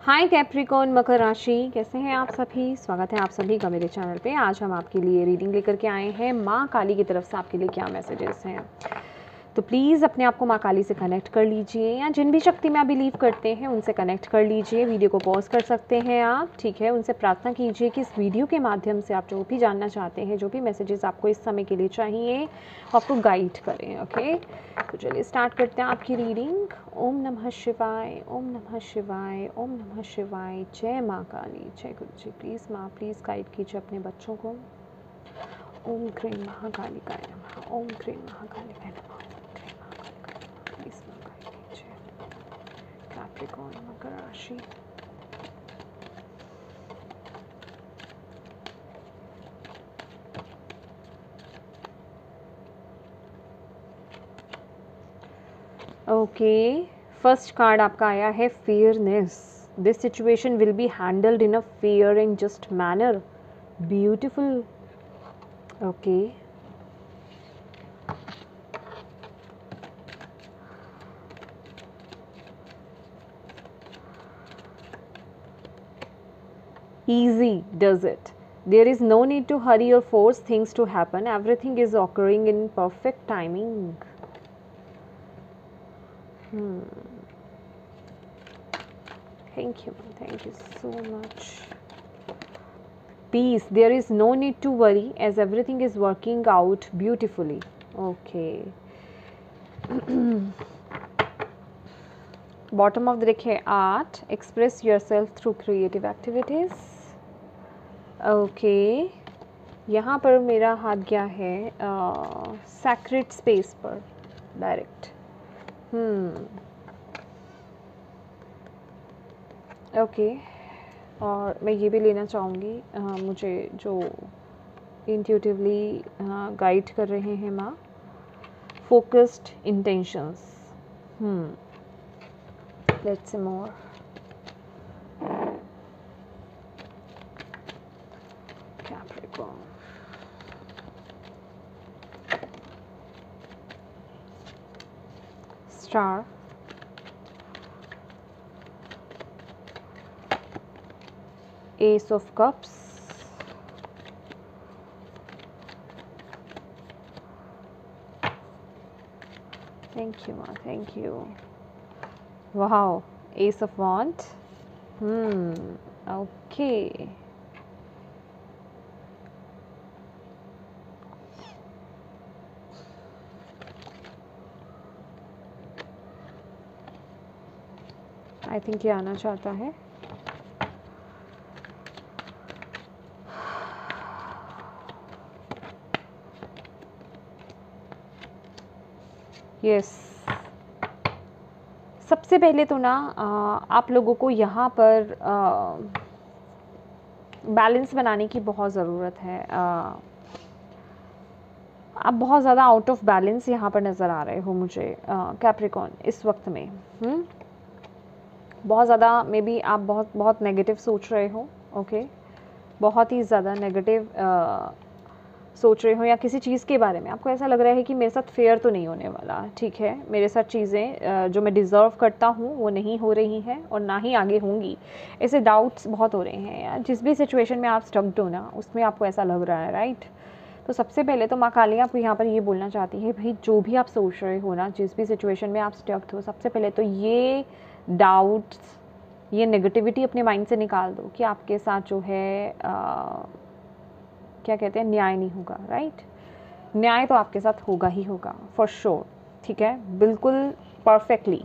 हाय Capricorn मकर राशि, कैसे हैं आप सभी। स्वागत है आप सभी का मेरे चैनल पे। आज हम आपके लिए रीडिंग लेकर के आए हैं माँ काली की तरफ से आपके लिए क्या मैसेजेस हैं। तो प्लीज़ अपने आप को माँ काली से कनेक्ट कर लीजिए, या जिन भी शक्ति में आप बिलीव करते हैं उनसे कनेक्ट कर लीजिए। वीडियो को पॉज कर सकते हैं आप, ठीक है। उनसे प्रार्थना कीजिए कि इस वीडियो के माध्यम से आप जो भी जानना चाहते हैं, जो भी मैसेजेस आपको इस समय के लिए चाहिए, आपको गाइड करें। ओके, तो चलिए स्टार्ट करते हैं आपकी रीडिंग। ओम नमः शिवाय, ओम नमः शिवाय, ओम नमः शिवाय। जय माँ काली, जय गुरु जी। प्लीज़ माँ, प्लीज़ गाइड कीजिए अपने बच्चों को। ओम क्रीम महाकालिकाय नमः, ओम क्रीम महाकालिकाय नमः, ओम क्रीम महाकालिकाय नमः। प्लीज़ माँ गाइड कीजिए कैप्रिकॉर्न मकर राशि। ओके, फर्स्ट कार्ड आपका आया है fairness. This situation will be handled in a fair and just manner. Beautiful. Okay, easy does it. There is no need to hurry or force things to happen. Everything is occurring in perfect timing. Thank you so much. Peace. There is no need to worry as everything is working out beautifully. Okay. Bottom of the deck है art. Express yourself through creative activities. Okay. यहाँ पर मेरा हाथ गया है sacred space पर direct. Okay, और मैं ये भी लेना चाहूँगी, मुझे जो इंट्यूटिवली गाइड कर रहे हैं माँ, focused intentions. Let's see more. Capricorn, star, Ace of Cups, thank you ma, thank you. Wow, Ace of Wands. Okay. I think ये आना चाहता है। यस, सबसे पहले तो ना आप लोगों को यहाँ पर बैलेंस बनाने की बहुत ज़रूरत है। आप बहुत ज़्यादा आउट ऑफ बैलेंस यहाँ पर नज़र आ रहे हो मुझे कैप्रिकॉर्न इस वक्त में। बहुत ज़्यादा मे बी आप बहुत नेगेटिव सोच रहे हो। ओके, बहुत ही ज़्यादा नेगेटिव सोच रहे हो, या किसी चीज़ के बारे में आपको ऐसा लग रहा है कि मेरे साथ फेयर तो नहीं होने वाला, ठीक है, मेरे साथ चीज़ें जो मैं डिज़र्व करता हूँ वो नहीं हो रही हैं और ना ही आगे होंगी। ऐसे डाउट्स बहुत हो रहे हैं यार। जिस भी सिचुएशन में आप स्टक्ड हो ना, उसमें आपको ऐसा लग रहा है, राइट। तो सबसे पहले तो माँ काली आपको यहाँ पर ये बोलना चाहती है, भाई जो भी आप सोच रहे हो ना, जिस भी सिचुएशन में आप स्टक्ड हो, सबसे पहले तो ये डाउट्स, ये नेगेटिविटी अपने माइंड से निकाल दो कि आपके साथ जो है क्या कहते हैं, न्याय नहीं होगा, राइट। न्याय तो आपके साथ होगा ही होगा, फॉर श्योर, ठीक है, बिल्कुल परफेक्टली।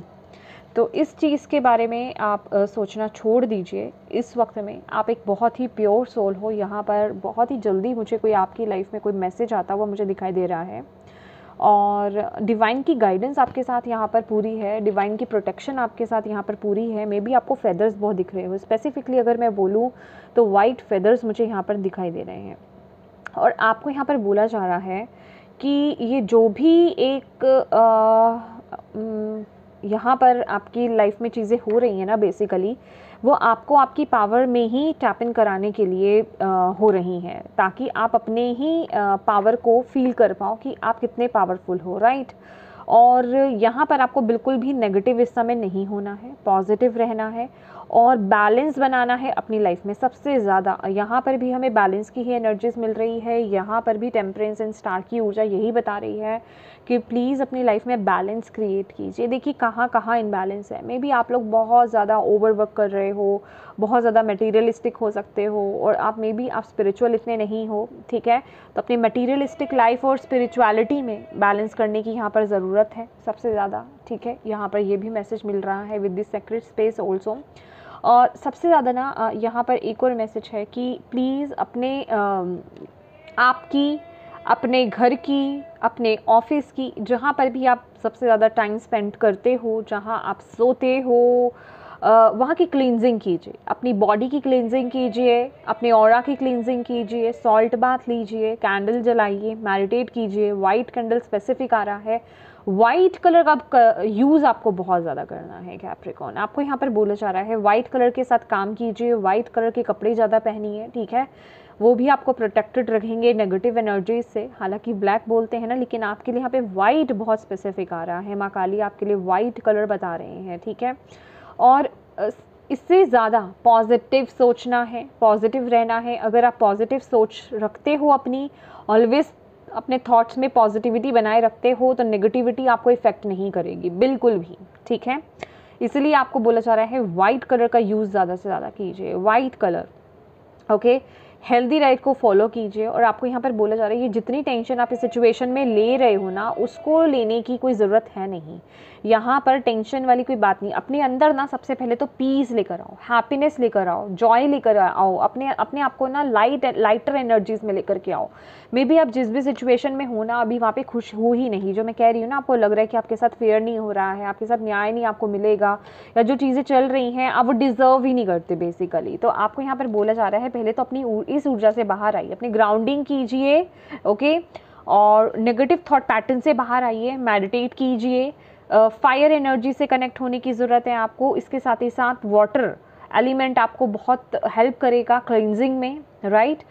तो इस चीज़ के बारे में आप सोचना छोड़ दीजिए। इस वक्त में आप एक बहुत ही प्योर सोल हो। यहाँ पर बहुत ही जल्दी मुझे कोई आपकी लाइफ में कोई मैसेज आता हुआ मुझे दिखाई दे रहा है, और डिवाइन की गाइडेंस आपके साथ यहाँ पर पूरी है, डिवाइन की प्रोटेक्शन आपके साथ यहाँ पर पूरी है। मे बी आपको फेदर्स बहुत दिख रहे हो, स्पेसिफिकली अगर मैं बोलूँ तो वाइट फेदर्स मुझे यहाँ पर दिखाई दे रहे हैं। और आपको यहाँ पर बोला जा रहा है कि ये जो भी एक यहाँ पर आपकी लाइफ में चीज़ें हो रही हैं ना, बेसिकली वो आपको आपकी पावर में ही टैप इन कराने के लिए हो रही हैं, ताकि आप अपने ही पावर को फील कर पाओ कि आप कितने पावरफुल हो, राइट। और यहाँ पर आपको बिल्कुल भी नेगेटिव इस समय नहीं होना है, पॉजिटिव रहना है। और बैलेंस बनाना है अपनी लाइफ में सबसे ज़्यादा। यहाँ पर भी हमें बैलेंस की ही एनर्जीज मिल रही है, यहाँ पर भी टेम्परेंस एंड स्टार की ऊर्जा यही बता रही है कि प्लीज़ अपनी लाइफ में बैलेंस क्रिएट कीजिए। देखिए कहाँ कहाँ इनबैलेंस है, मे बी आप लोग बहुत ज़्यादा ओवरवर्क कर रहे हो, बहुत ज़्यादा मटेरियलिस्टिक हो सकते हो, और आप मे बी आप स्पिरिचुअल इतने नहीं हो, ठीक है। तो अपनी मटेरियलिस्टिक लाइफ और स्पिरिचुअलिटी में बैलेंस करने की यहाँ पर ज़रूरत है सबसे ज़्यादा, ठीक है। यहाँ पर ये भी मैसेज मिल रहा है with this secret space also. और सबसे ज़्यादा ना यहाँ पर एक और मैसेज है कि प्लीज़ अपने आपकी, अपने घर की, अपने ऑफिस की, जहाँ पर भी आप सबसे ज़्यादा टाइम स्पेंड करते हो, जहाँ आप सोते हो, वहाँ की क्लींजिंग कीजिए। अपनी बॉडी की क्लींजिंग कीजिए, अपने ऑरा की क्लींजिंग कीजिए, सॉल्ट बाथ लीजिए, कैंडल जलाइए, मेडिटेट कीजिए। वाइट कैंडल स्पेसिफिक आ रहा है, वाइट कलर का यूज़ आपको बहुत ज़्यादा करना है कैप्रिकॉर्न। आपको यहाँ पर बोला जा रहा है वाइट कलर के साथ काम कीजिए, वाइट कलर के कपड़े ज़्यादा पहनिए, ठीक है। वो भी आपको प्रोटेक्टेड रखेंगे नेगेटिव एनर्जी से। हालांकि ब्लैक बोलते हैं ना, लेकिन आपके लिए यहाँ पे वाइट बहुत स्पेसिफिक आ रहा है। माँ काली आपके लिए वाइट कलर बता रहे हैं, ठीक है। और इससे ज़्यादा पॉजिटिव सोचना है, पॉजिटिव रहना है। अगर आप पॉजिटिव सोच रखते हो, अपनी ऑलवेज अपने थॉट्स में पॉजिटिविटी बनाए रखते हो, तो नेगेटिविटी आपको इफ़ेक्ट नहीं करेगी बिल्कुल भी, ठीक है। इसलिए आपको बोला जा रहा है वाइट कलर का यूज़ ज़्यादा से ज़्यादा कीजिए, white colour, okay. Healthy diet को फॉलो कीजिए। और आपको यहाँ पर बोला जा रहा है ये जितनी टेंशन आप इस सिचुएशन में ले रहे हो ना, उसको लेने की कोई ज़रूरत है नहीं। यहाँ पर टेंशन वाली कोई बात नहीं। अपने अंदर ना सबसे पहले तो पीस लेकर आओ, हैप्पीनेस लेकर आओ, जॉय लेकर आओ, अपने आप को ना लाइटर एनर्जीज में लेकर के आओ। मे बी आप जिस भी सिचुएशन में हो ना, अभी वहाँ पे खुश हो ही नहीं। जो मैं कह रही हूँ ना, आपको लग रहा है कि आपके साथ फेयर नहीं हो रहा है, आपके साथ न्याय नहीं आपको मिलेगा, या जो चीज़ें चल रही हैं आप वो डिज़र्व ही नहीं करते बेसिकली। तो आपको यहाँ पर बोला जा रहा है पहले तो अपनी इस ऊर्जा से बाहर आइए, अपनी ग्राउंडिंग कीजिए, ओके। और नेगेटिव थॉट पैटर्न से बाहर आइए, मेडिटेट कीजिए। फायर एनर्जी से कनेक्ट होने की ज़रूरत है आपको। इसके साथ ही साथ वाटर एलिमेंट आपको बहुत हेल्प करेगा क्लींजिंग में, राइट।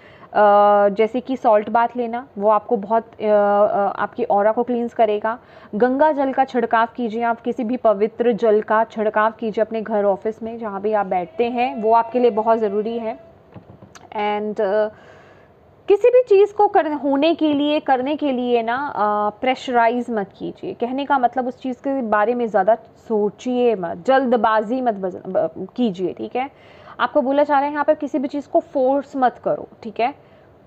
जैसे कि सॉल्ट बाथ लेना, वो आपको बहुत आपकी ऑरा को क्लींस करेगा। गंगा जल का छिड़काव कीजिए, आप किसी भी पवित्र जल का छिड़काव कीजिए अपने घर, ऑफिस में, जहाँ भी आप बैठते हैं, वो आपके लिए बहुत ज़रूरी है। एंड किसी भी चीज़ को करने के लिए ना प्रेशराइज मत कीजिए। कहने का मतलब उस चीज़ के बारे में ज़्यादा सोचिए मत, जल्दबाजी मत कीजिए, ठीक है। आपको बोला जा रहा है यहाँ पर किसी भी चीज़ को फोर्स मत करो, ठीक है।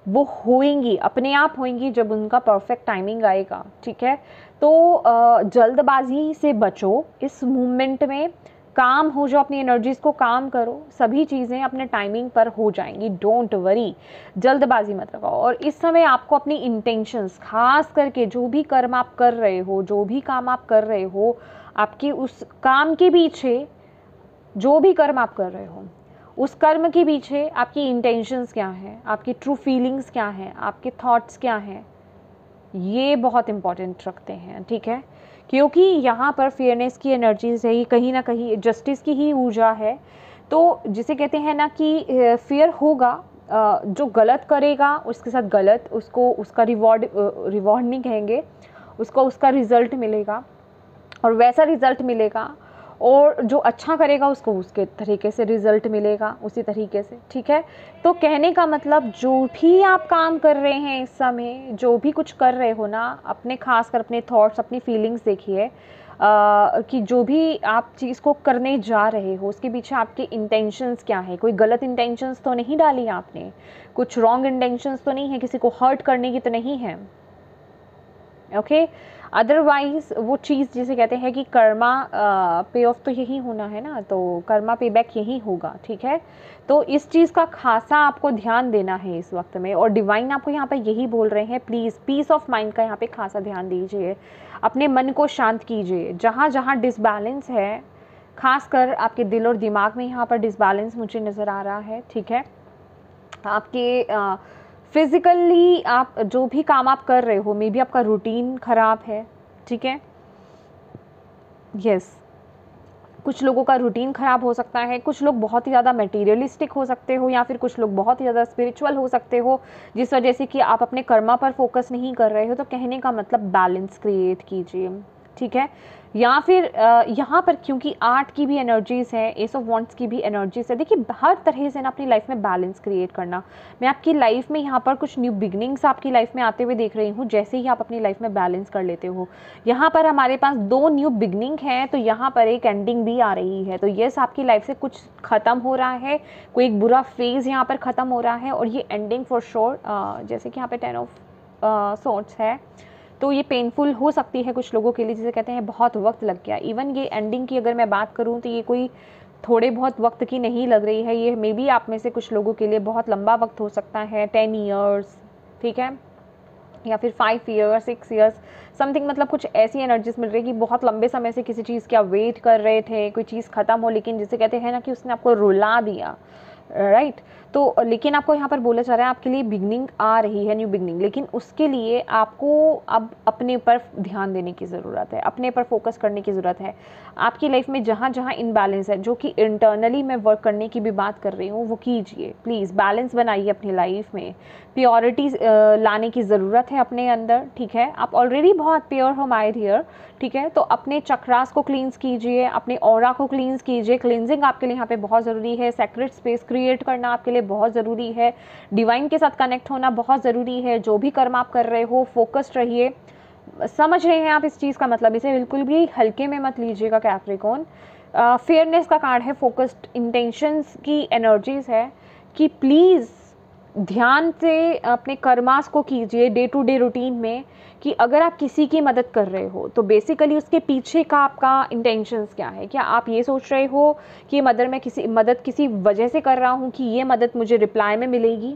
वो होएंगी, अपने आप होएंगी जब उनका परफेक्ट टाइमिंग आएगा, ठीक है। तो जल्दबाजी से बचो इस मूवमेंट में, काम हो जाओ, अपनी एनर्जीज़ को काम करो, सभी चीज़ें अपने टाइमिंग पर हो जाएंगी, डोंट वरी, जल्दबाजी मत लगाओ। और इस समय आपको अपनी इंटेंशंस, खास करके जो भी कर्म आप कर रहे हो, जो भी काम आप कर रहे हो, आपके उस काम के पीछे, जो भी कर्म आप कर रहे हो, उस कर्म के पीछे आपकी इंटेंशंस क्या है, आपकी ट्रू फीलिंग्स क्या हैं, आपके थॉट्स क्या हैं, ये बहुत इंपॉर्टेंट रखते हैं, ठीक है। क्योंकि यहाँ पर फेयरनेस की एनर्जीज है, कहीं ना कहीं जस्टिस की ही ऊर्जा है। तो जिसे कहते हैं ना कि फेयर होगा, जो गलत करेगा उसके साथ गलत, उसको उसका रिवॉर्ड नहीं कहेंगे, उसको उसका रिजल्ट मिलेगा, और वैसा रिजल्ट मिलेगा। और जो अच्छा करेगा उसको उसके तरीके से रिजल्ट मिलेगा, उसी तरीके से, ठीक है। तो कहने का मतलब जो भी आप काम कर रहे हैं इस समय, जो भी कुछ कर रहे हो ना, अपने खास कर अपने थॉट्स, अपनी फीलिंग्स देखिए कि जो भी आप चीज़ को करने जा रहे हो उसके पीछे आपके इंटेंशंस क्या है। कोई गलत इंटेंशंस तो नहीं डाली आपने, कुछ रॉन्ग इंटेंशंस तो नहीं है, किसी को हर्ट करने की तो नहीं है, ओके। अदरवाइज वो चीज़ जिसे कहते हैं कि कर्मा पे ऑफ तो यही होना है ना, तो कर्मा पे बैक यही होगा, ठीक है। तो इस चीज़ का खासा आपको ध्यान देना है इस वक्त में। और डिवाइन आपको यहाँ पे यही बोल रहे हैं, प्लीज़ पीस ऑफ माइंड का यहाँ पे खासा ध्यान दीजिए, अपने मन को शांत कीजिए। जहाँ जहाँ डिसबैलेंस है, खासकर आपके दिल और दिमाग में यहाँ पर डिसबैलेंस मुझे नज़र आ रहा है, ठीक है। आपके फिज़िकली आप जो भी काम आप कर रहे हो, मे बी आपका रूटीन ख़राब है, ठीक है। यस, कुछ लोगों का रूटीन ख़राब हो सकता है, कुछ लोग बहुत ही ज़्यादा मटेरियलिस्टिक हो सकते हो, या फिर कुछ लोग बहुत ही ज़्यादा स्पिरिचुअल हो सकते हो, जिस वजह से कि आप अपने कर्मा पर फोकस नहीं कर रहे हो। तो कहने का मतलब बैलेंस क्रिएट कीजिए, ठीक है। या फिर यहाँ पर क्योंकि 8 की भी एनर्जीज़ है, एस ऑफ वॉन्ट्स की भी एनर्जीज़ है। देखिए हर तरह से ना अपनी लाइफ में बैलेंस क्रिएट करना, मैं आपकी लाइफ में यहाँ पर कुछ न्यू बिगनिंग्स आपकी लाइफ में आते हुए देख रही हूँ, जैसे ही आप अपनी लाइफ में बैलेंस कर लेते हो। यहाँ पर हमारे पास 2 न्यू बिगनिंग हैं, तो यहाँ पर एक एंडिंग भी आ रही है। तो यस, आपकी लाइफ से कुछ ख़त्म हो रहा है, कोई एक बुरा फेज़ यहाँ पर ख़त्म हो रहा है, और ये एंडिंग फॉर श्योर, जैसे कि यहाँ पे 10 ऑफ सॉर्ड्स है, तो ये पेनफुल हो सकती है कुछ लोगों के लिए, जिसे कहते हैं बहुत वक्त लग गया। इवन ये एंडिंग की अगर मैं बात करूँ तो ये कोई थोड़े बहुत वक्त की नहीं लग रही है, ये मे बी आप में से कुछ लोगों के लिए बहुत लंबा वक्त हो सकता है, 10 ईयर्स, ठीक है, या फिर 5 ईयर्स, 6 ईयर्स समथिंग। मतलब कुछ ऐसी एनर्जीज मिल रही है कि बहुत लंबे समय से किसी चीज़ की आप वेट कर रहे थे, कोई चीज़ ख़त्म हो, लेकिन जिसे कहते हैं ना कि उसने आपको रुला दिया, राइट। तो लेकिन आपको यहाँ पर बोला जा रहा है आपके लिए बिगनिंग आ रही है, न्यू बिगनिंग, लेकिन उसके लिए आपको अब अपने पर ध्यान देने की ज़रूरत है, अपने पर फोकस करने की ज़रूरत है। आपकी लाइफ में जहाँ जहाँ इनबैलेंस है, जो कि इंटरनली मैं वर्क करने की भी बात कर रही हूँ, वो कीजिए प्लीज़। बैलेंस बनाइए अपनी लाइफ में, प्योरिटी लाने की ज़रूरत है अपने अंदर, ठीक है। आप ऑलरेडी बहुत प्योर हो माय डियर, ठीक है। तो अपने चक्रास को क्लींस कीजिए, अपने ऑरा को क्लींस कीजिए। क्लींजिंग आपके लिए यहाँ पे बहुत ज़रूरी है। सेक्रेट स्पेस क्रिएट करना आपके लिए बहुत ज़रूरी है। डिवाइन के साथ कनेक्ट होना बहुत ज़रूरी है। जो भी कर्म आप कर रहे हो, फोकस्ड रहिए। समझ रहे हैं आप इस चीज़ का मतलब, इसे बिल्कुल भी हल्के में मत लीजिएगा कैप्रिकॉर्न। फेयरनेस का कार्ड है, फोकस्ड इंटेंशंस की एनर्जीज है कि प्लीज़ ध्यान से अपने कर्मास को कीजिए डे टू डे रूटीन में, कि अगर आप किसी की मदद कर रहे हो तो बेसिकली उसके पीछे का आपका इंटेंशंस क्या है। क्या आप ये सोच रहे हो कि ये मदद किसी वजह से कर रहा हूँ कि ये मदद मुझे रिप्लाई में मिलेगी,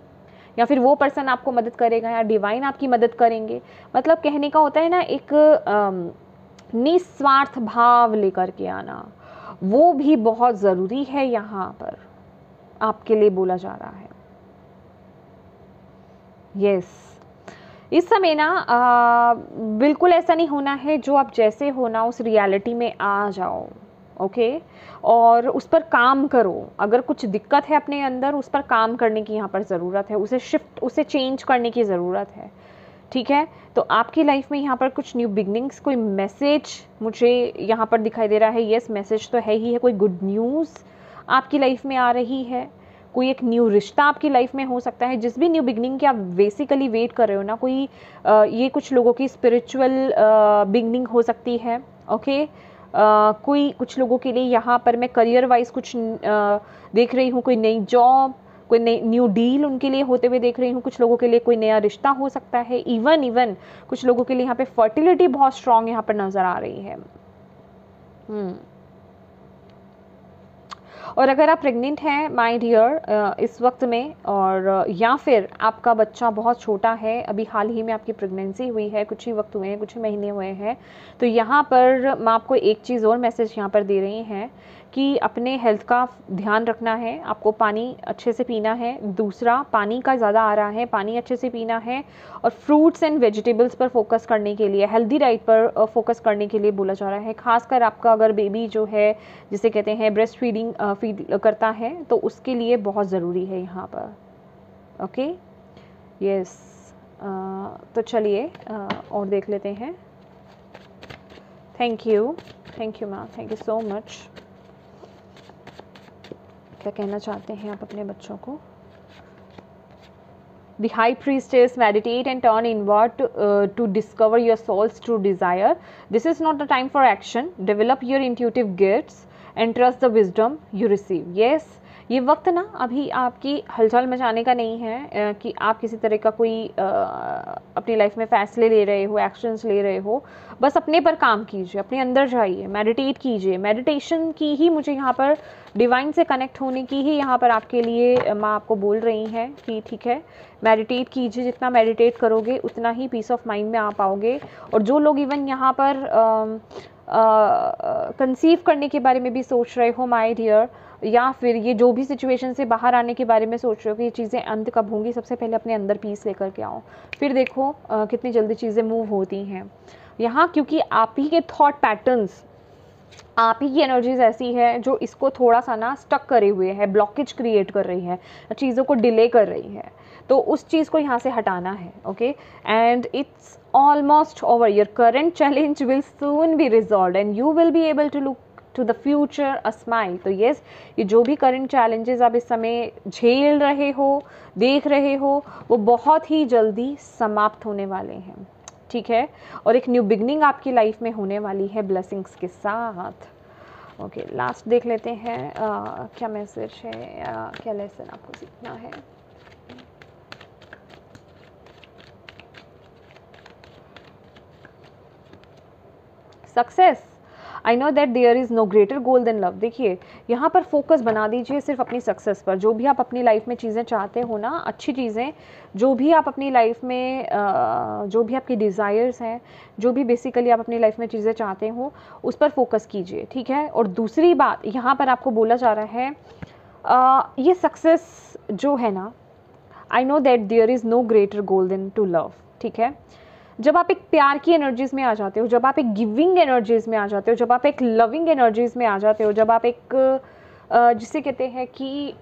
या फिर वो पर्सन आपको मदद करेगा, या डिवाइन आपकी मदद करेंगे। मतलब कहने का होता है ना, एक निस्वार्थ भाव लेकर के आना, वो भी बहुत ज़रूरी है। यहाँ पर आपके लिए बोला जा रहा है। यस, इस समय ना बिल्कुल ऐसा नहीं होना है, जो आप जैसे हो ना उस रियलिटी में आ जाओ, ओके, और उस पर काम करो। अगर कुछ दिक्कत है अपने अंदर, उस पर काम करने की यहाँ पर ज़रूरत है, उसे चेंज करने की ज़रूरत है, ठीक है। तो आपकी लाइफ में यहाँ पर कुछ न्यू बिगनिंग्स, कोई मैसेज मुझे यहाँ पर दिखाई दे रहा है। यस, मैसेज तो है ही है, कोई गुड न्यूज़ आपकी लाइफ में आ रही है, कोई एक न्यू रिश्ता आपकी लाइफ में हो सकता है। जिस भी न्यू बिगनिंग की आप बेसिकली वेट कर रहे हो ना, कोई ये कुछ लोगों की स्पिरिचुअल बिगनिंग हो सकती है, ओके। कोई कुछ लोगों के लिए यहाँ पर मैं करियर वाइज कुछ देख रही हूँ, कोई नई जॉब, कोई नई न्यू डील उनके लिए होते हुए देख रही हूँ। कुछ लोगों के लिए कोई नया रिश्ता हो सकता है। इवन कुछ लोगों के लिए यहाँ पे फर्टिलिटी बहुत स्ट्रांग यहाँ पर नज़र आ रही है। और अगर आप प्रेग्नेंट हैं माय डियर इस वक्त में, और या फिर आपका बच्चा बहुत छोटा है, अभी हाल ही में आपकी प्रेगनेंसी हुई है, कुछ ही वक्त हुए हैं, कुछ ही महीने हुए हैं, तो यहाँ पर मैं आपको एक चीज़ और मैसेज यहाँ पर दे रही हैं कि अपने हेल्थ का ध्यान रखना है। आपको पानी अच्छे से पीना है। दूसरा, पानी का ज़्यादा आ रहा है, पानी अच्छे से पीना है। और फ्रूट्स एंड वेजिटेबल्स पर फोकस करने के लिए, हेल्दी डाइट पर फोकस करने के लिए बोला जा रहा है। खासकर आपका अगर बेबी जो है, जिसे कहते हैं ब्रेस्ट फीडिंग फीड करता है, तो उसके लिए बहुत ज़रूरी है यहाँ पर, ओके। यस, तो चलिए और देख लेते हैं। Thank you ma'am, thank you so much. क्या कहना चाहते हैं आप अपने बच्चों को? The High Priestess, meditate and turn inward to discover your soul's true desire. This is not the time for action. Develop your intuitive gifts and trust the wisdom you receive. Yes, ये वक्त ना अभी आपकी हलचल मचाने का नहीं है कि आप किसी तरह का कोई अपनी लाइफ में फैसले ले रहे हो, एक्शंस ले रहे हो। बस अपने पर काम कीजिए, अपने अंदर जाइए, मेडिटेट कीजिए। मेडिटेशन की ही मुझे यहाँ पर डिवाइन से कनेक्ट होने की ही यहाँ पर आपके लिए माँ आपको बोल रही हैं कि ठीक है, मेडिटेट कीजिए। जितना मेडिटेट करोगे उतना ही पीस ऑफ माइंड में आ पाओगे। और जो लोग इवन यहाँ पर कंसीव करने के बारे में भी सोच रहे हो माय डियर, या फिर ये जो भी सिचुएशन से बाहर आने के बारे में सोच रहे हो कि ये चीज़ें अंत कब होंगी, सबसे पहले अपने अंदर पीस लेकर के आओ, फिर देखो कितनी जल्दी चीज़ें मूव होती हैं यहाँ। क्योंकि आप ही के थॉट पैटर्न्स, आप ही की एनर्जीज ऐसी है जो इसको थोड़ा सा ना स्टक करे हुए है, ब्लॉकेज क्रिएट कर रही है, चीज़ों को डिले कर रही है। तो उस चीज़ को यहाँ से हटाना है, okay. And it's almost over. Your current challenge will soon be resolved and you will be able to look to the future a smile. तो yes, ये जो भी current challenges आप इस समय झेल रहे हो, देख रहे हो, वो बहुत ही जल्दी समाप्त होने वाले हैं, ठीक है, और एक न्यू बिगनिंग आपकी लाइफ में होने वाली है ब्लेसिंग्स के साथ। ओके, लास्ट देख लेते हैं क्या मैसेज है, क्या लेसन आपको सीखना है। Success, I know that there is no greater goal than love. देखिए, यहाँ पर फोकस बना दीजिए सिर्फ अपनी सक्सेस पर। जो भी आप अपनी लाइफ में चीज़ें चाहते हो ना, अच्छी चीज़ें, जो भी आप अपनी लाइफ में जो भी आपकी डिज़ायर्स हैं, जो भी बेसिकली आप अपनी लाइफ में चीज़ें चाहते हो, उस पर फोकस कीजिए, ठीक है। और दूसरी बात यहाँ पर आपको बोला जा रहा है, ये सक्सेस जो है ना, I know that there is no greater goal than to love, ठीक है। जब आप एक प्यार की एनर्जीज़ में आ जाते हो, जब आप एक गिविंग एनर्जीज़ में आ जाते हो, जब आप एक लविंग एनर्जीज़ में आ जाते हो, जब आप एक जिसे कहते हैं कि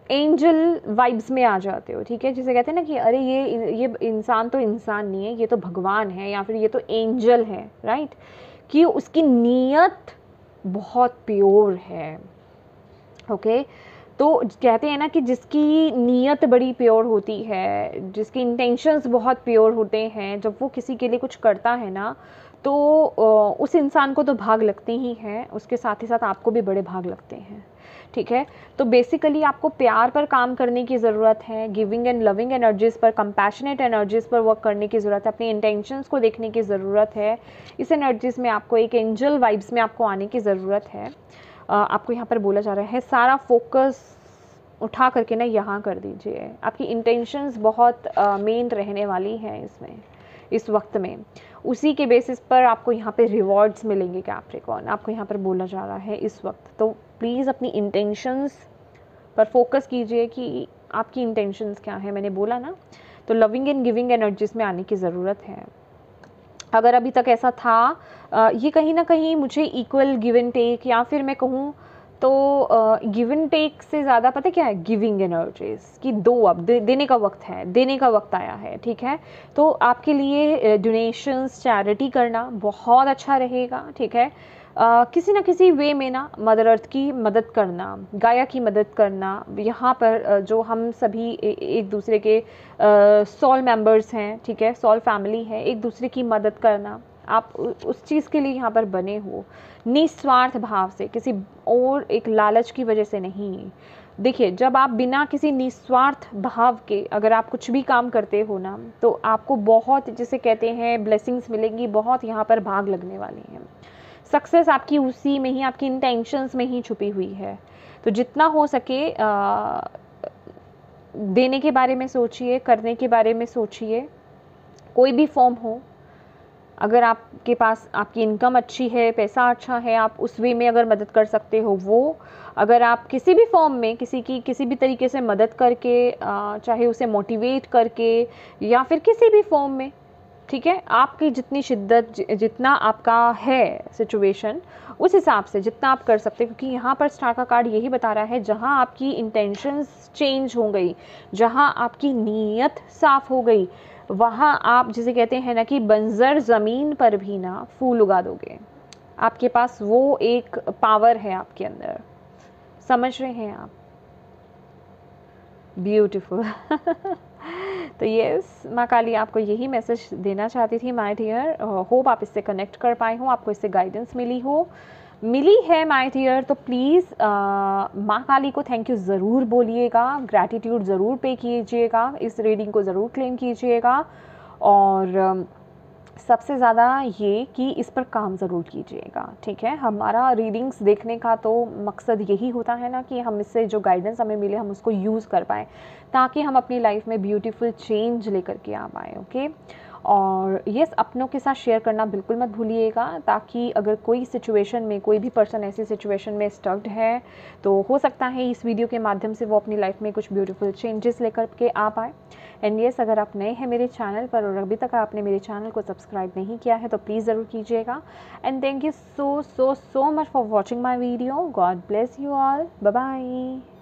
एंजल वाइब्स में आ जाते हो, ठीक है, जिसे कहते हैं ना कि अरे ये इंसान तो इंसान नहीं है, ये तो भगवान है, या फिर ये तो एंजल है, राइट, कि उसकी नीयत बहुत प्योर है। ओके, तो कहते हैं ना कि जिसकी नीयत बड़ी प्योर होती है, जिसके इंटेंशंस बहुत प्योर होते हैं, जब वो किसी के लिए कुछ करता है ना, तो उस इंसान को तो भाग लगते ही हैं, उसके साथ ही साथ आपको भी बड़े भाग लगते हैं, ठीक है। तो बेसिकली आपको प्यार पर काम करने की ज़रूरत है, गिविंग एंड लविंग एनर्जीज़ पर, कंपैशनेट एनर्जीज़ पर वर्क करने की ज़रूरत है, अपनी इंटेंशंस को देखने की ज़रूरत है। इस एनर्जीज़ में आपको एक एंजल वाइब्स में आपको आने की ज़रूरत है। आपको यहाँ पर बोला जा रहा है सारा फोकस उठा करके ना यहाँ कर दीजिए। आपकी इंटेंशंस बहुत मेन रहने वाली हैं इसमें, इस वक्त में। उसी के बेसिस पर आपको यहाँ पे रिवॉर्ड्स मिलेंगे कैप्रिकॉर्न, आपको यहाँ पर बोला जा रहा है इस वक्त। तो प्लीज़ अपनी इंटेंशंस पर फोकस कीजिए कि आपकी इंटेंशंस क्या है। मैंने बोला ना, तो लविंग एंड गिविंग एनर्जीज़ में आने की ज़रूरत है। अगर अभी तक ऐसा था, ये कहीं ना कहीं मुझे इक्वल गिव एंड टेक, या फिर मैं कहूँ तो गिव एंड टेक से ज़्यादा पता क्या है, गिविंग एनर्जीज़ की दो अब देने का वक्त है, देने का वक्त आया है, ठीक है। तो आपके लिए डोनेशंस, चैरिटी करना बहुत अच्छा रहेगा, ठीक है। किसी न किसी वे में ना मदर अर्थ की मदद करना, गाया की मदद करना, यहाँ पर जो हम सभी एक दूसरे के सोल मेंबर्स हैं, ठीक है, सोल फैमिली है, एक दूसरे की मदद करना, आप उस चीज़ के लिए यहाँ पर बने हो, निस्वार्थ भाव से, किसी और एक लालच की वजह से नहीं। देखिए, जब आप बिना किसी निस्वार्थ भाव के अगर आप कुछ भी काम करते हो ना, तो आपको बहुत, जिसे कहते हैं, ब्लेसिंग्स मिलेंगी, बहुत यहाँ पर भाग लगने वाली हैं। सक्सेस आपकी उसी में ही, आपकी इंटेंशंस में ही छुपी हुई है। तो जितना हो सके देने के बारे में सोचिए, करने के बारे में सोचिए, कोई भी फॉर्म हो। अगर आपके पास आपकी इनकम अच्छी है, पैसा अच्छा है, आप उस वे में अगर मदद कर सकते हो वो, अगर आप किसी भी फॉर्म में किसी की किसी भी तरीके से मदद करके, चाहे उसे मोटिवेट करके या फिर किसी भी फॉर्म में, ठीक है, आपकी जितनी शिद्दत, जितना आपका है सिचुएशन, उस हिसाब से जितना आप कर सकते हैं। क्योंकि यहाँ पर स्टार का कार्ड यही बता रहा है, जहाँ आपकी इंटेंशंस चेंज हो गई, जहाँ आपकी नीयत साफ़ हो गई, वहाँ आप, जिसे कहते हैं ना कि बंजर ज़मीन पर भी ना फूल उगा दोगे। आपके पास वो एक पावर है आपके अंदर, समझ रहे हैं आप? ब्यूटीफुल। तो यस, माँ काली आपको यही मैसेज देना चाहती थी माय डियर। होप आप इससे कनेक्ट कर पाए हो, आपको इससे गाइडेंस मिली है माय डियर। तो प्लीज़ माँ काली को थैंक यू ज़रूर बोलिएगा, ग्रैटिट्यूड ज़रूर पे कीजिएगा, इस रीडिंग को ज़रूर क्लेम कीजिएगा, और सबसे ज़्यादा ये कि इस पर काम ज़रूर कीजिएगा, ठीक है। हमारा रीडिंग्स देखने का तो मकसद यही होता है ना कि हम इससे जो गाइडेंस हमें मिले हम उसको यूज़ कर पाएँ, ताकि हम अपनी लाइफ में ब्यूटीफुल चेंज लेकर के आ पाएँ। ओके, और यस, अपनों के साथ शेयर करना बिल्कुल मत भूलिएगा, ताकि अगर कोई सिचुएशन में, कोई भी पर्सन ऐसी सिचुएशन में स्टक्ड है, तो हो सकता है इस वीडियो के माध्यम से वो अपनी लाइफ में कुछ ब्यूटीफुल चेंजेस लेकर के आ पाए। एंड यस, अगर आप नए हैं मेरे चैनल पर और अभी तक आपने मेरे चैनल को सब्सक्राइब नहीं किया है, तो प्लीज़ ज़रूर कीजिएगा। And thank you so much for watching my video. God bless you all. Bye bye.